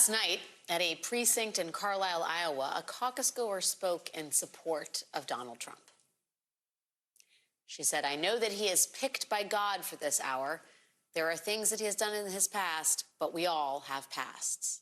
Last night, at a precinct in Carlisle, Iowa, a caucus goer spoke in support of Donald Trump. She said, "I know that he is picked by God for this hour. There are things that he has done in his past, but we all have pasts."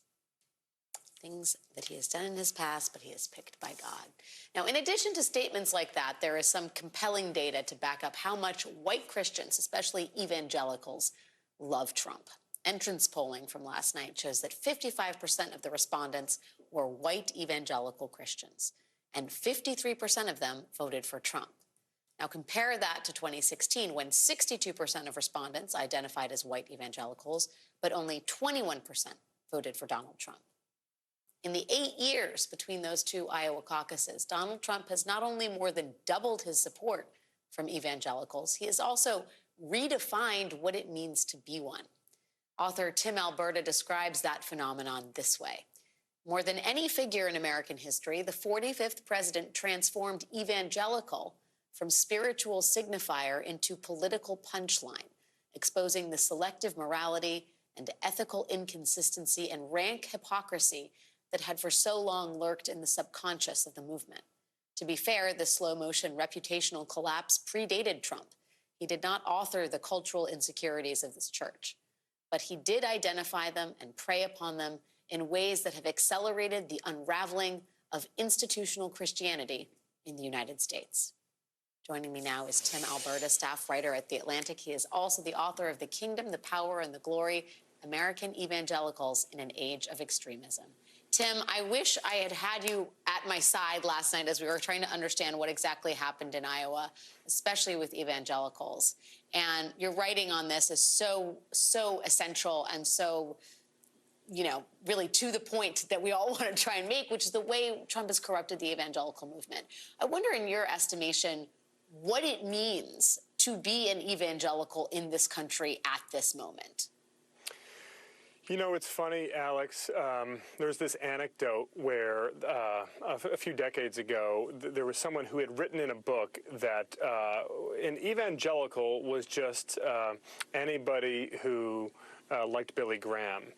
Things that he has done in his past, but he is picked by God. Now, in addition to statements like that, there is some compelling data to back up how much white Christians, especially evangelicals, love Trump. Entrance polling from last night shows that 55% of the respondents were white evangelical Christians, and 53% of them voted for Trump. Now, compare that to 2016, when 62% of respondents identified as white evangelicals, but only 21% voted for Donald Trump. In the 8 years between those two Iowa caucuses, Donald Trump has not only more than doubled his support from evangelicals, he has also redefined what it means to be one. Author Tim Alberta describes that phenomenon this way. More than any figure in American history, the 45th president transformed evangelical from spiritual signifier into political punchline, exposing the selective morality and ethical inconsistency and rank hypocrisy that had for so long lurked in the subconscious of the movement. To be fair, the slow-motion reputational collapse predated Trump. He did not author the cultural insecurities of this church, but he did identify them and prey upon them in ways that have accelerated the unraveling of institutional Christianity in the United States. Joining me now is Tim Alberta, staff writer at The Atlantic. He is also the author of The Kingdom, the Power, and the Glory, American Evangelicals in an Age of Extremism. Tim, I wish I had had you at my side last night as we were trying to understand what exactly happened in Iowa, especially with evangelicals. And your writing on this is so essential and so, really to the point that we all want to try and make, which is the way Trump has corrupted the evangelical movement. I wonder, in your estimation, what it means to be an evangelical in this country at this moment. You know, it's funny, Alex. There's this anecdote where a few decades ago, there was someone who had written in a book that an evangelical was just anybody who liked Billy Graham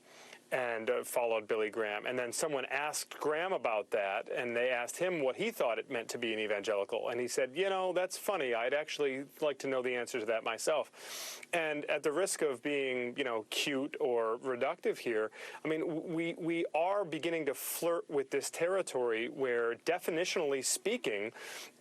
and followed Billy Graham. And then someone asked Graham about that, and they asked him what he thought it meant to be an evangelical. And he said, that's funny. I'd actually like to know the answer to that myself. And at the risk of being, cute or reductive here, I mean, we are beginning to flirt with this territory where, definitionally speaking,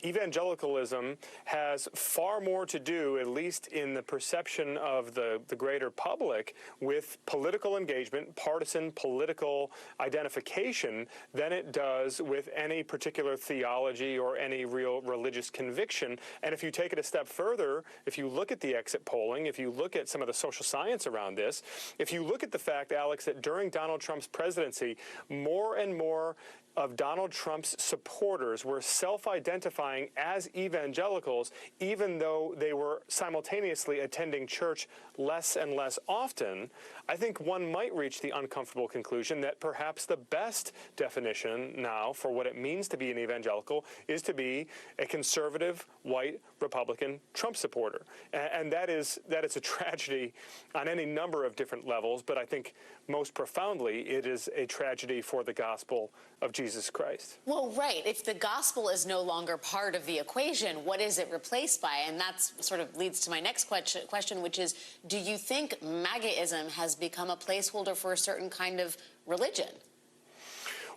evangelicalism has far more to do, at least in the perception of the greater public, with political engagement, partisan political identification, than it does with any particular theology or any real religious conviction. And if you take it a step further, if you look at the exit polling, if you look at some of the social science around this, if you look at the fact, Alex, that during Donald Trump's presidency, more and more of Donald Trump's supporters were self-identifying as evangelicals, even though they were simultaneously attending church less and less often, I think one might reach the uncomfortable conclusion that perhaps the best definition now for what it means to be an evangelical is to be a conservative, white, Republican Trump supporter. And that is a tragedy on any number of different levels, but I think most profoundly it is a tragedy for the gospel of Jesus Christ. Well, right. If the gospel is no longer part of the equation, what is it replaced by? And that sort of leads to my next question, which is, do you think MAGAism has become a placeholder for a certain kind of religion?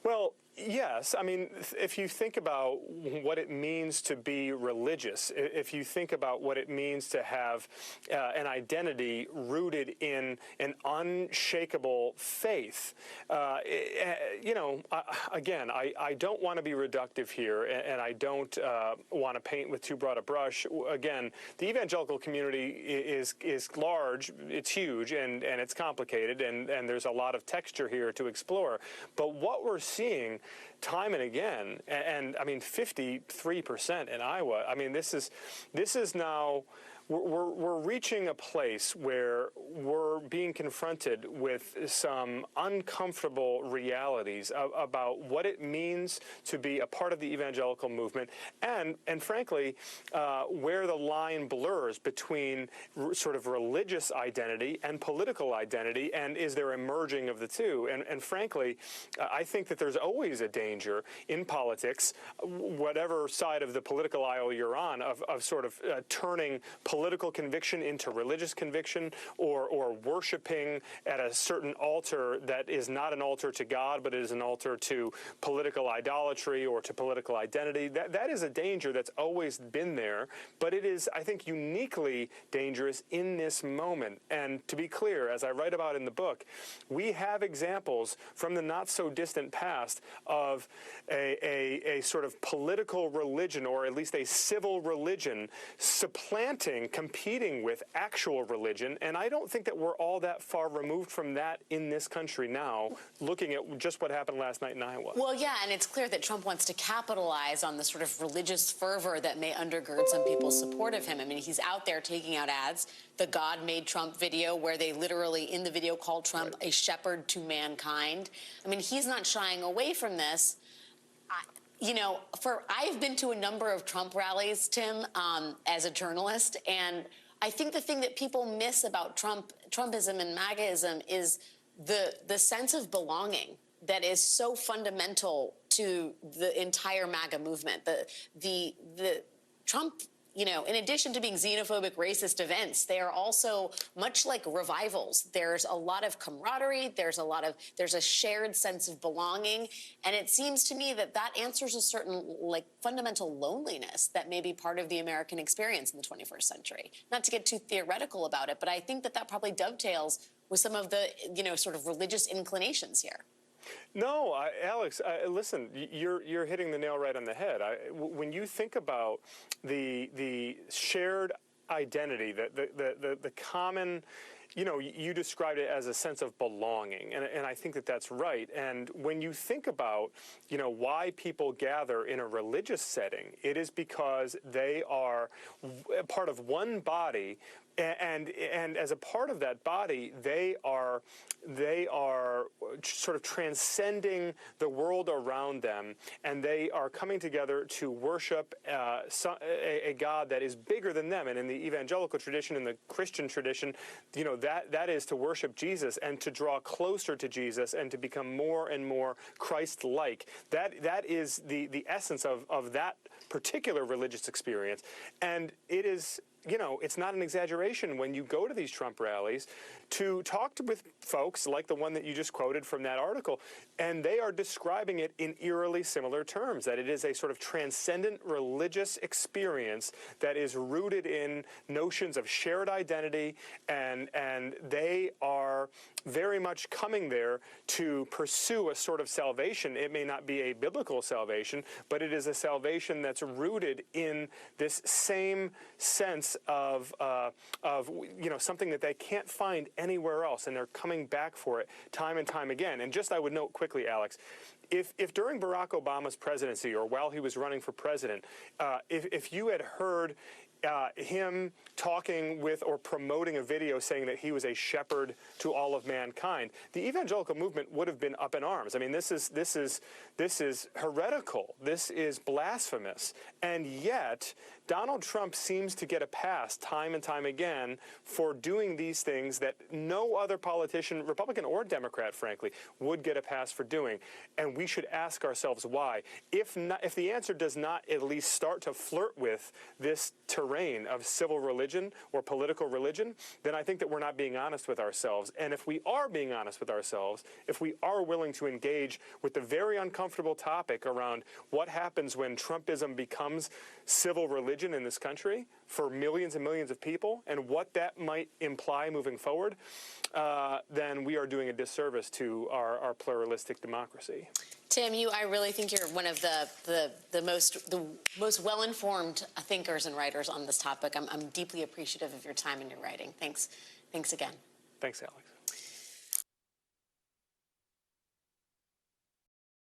Well, yes. I mean, if you think about what it means to be religious, if you think about what it means to have an identity rooted in an unshakable faith, again, I don't want to be reductive here, and I don't want to paint with too broad a brush. Again, the evangelical community is large, it's huge, and it's complicated, and there's a lot of texture here to explore. But what we're seeing time and again, and I mean 53% in Iowa. I mean, this is now we're reaching a place where we're being confronted with some uncomfortable realities about what it means to be a part of the evangelical movement, and frankly, where the line blurs between sort of religious identity and political identity, and is there a merging of the two? And frankly, I think that there's always a danger in politics, whatever side of the political aisle you're on, of sort of turning political conviction into religious conviction, or worshiping at a certain altar that is not an altar to God, but is an altar to political idolatry or to political identity. That is a danger that's always been there, but it is, I think, uniquely dangerous in this moment. And to be clear, as I write about in the book, we have examples from the not-so-distant past of a sort of political religion, or at least a civil religion, supplanting, competing with actual religion. And I don't think that we're all that far removed from that in this country now, looking at just what happened last night in Iowa. Well, yeah, and it's clear that Trump wants to capitalize on the sort of religious fervor that may undergird some people's support of him. I mean, he's out there taking out ads. The God Made Trump video, where they literally, in the video, called Trump a shepherd to mankind. I mean, he's not shying away from this. You know, I've been to a number of Trump rallies, Tim, as a journalist, and I think the thing that people miss about Trumpism and MAGAism is the sense of belonging that is so fundamental to the entire MAGA movement. The Trump, you know, in addition to being xenophobic, racist events, they are also much like revivals. There's a lot of camaraderie. There's a shared sense of belonging. And it seems to me that that answers a certain, like, fundamental loneliness that may be part of the American experience in the 21st century. Not to get too theoretical about it, but I think that that probably dovetails with some of the, you know, sort of religious inclinations here. No, Alex, listen, you're hitting the nail right on the head. When you think about the shared identity, the common, you know, you described it as a sense of belonging, and I think that that's right. And when you think about, you know, why people gather in a religious setting, it is because they are part of one body. And as a part of that body, they are sort of transcending the world around them, and they are coming together to worship a God that is bigger than them. And in the evangelical tradition, in the Christian tradition, you know, that is to worship Jesus and to draw closer to Jesus and to become more and more Christ-like. That is the essence of that particular religious experience, and it is. You know, it's not an exaggeration when you go to these Trump rallies to talk with folks like the one that you just quoted from that article, and they are describing it in eerily similar terms, that it is a sort of transcendent religious experience that is rooted in notions of shared identity, and they are very much coming there to pursue a sort of salvation. It may not be a biblical salvation, but it is a salvation that's rooted in this same sense of you know, something that they can't find anywhere else, and they're coming back for it time and time again. And just I would note quickly, Alex, if during Barack Obama's presidency, or while he was running for president, if you had heard him talking with or promoting a video saying that he was a shepherd to all of mankind, the evangelical movement would have been up in arms. I mean, this is heretical. This is blasphemous. And yet, Donald Trump seems to get a pass time and time again for doing these things that no other politician, Republican or Democrat, frankly, would get a pass for doing. And we should ask ourselves why. If the answer does not at least start to flirt with this terrain of civil religion or political religion, then I think that we're not being honest with ourselves. And if we are being honest with ourselves, if we are willing to engage with the very uncomfortable topic around what happens when Trumpism becomes civil religion in this country for millions and millions of people, and what that might imply moving forward, then we are doing a disservice to our pluralistic democracy. Tim, I really think you're one of the most well-informed thinkers and writers on this topic. I'm deeply appreciative of your time and your writing. Thanks again. Thanks, Alex.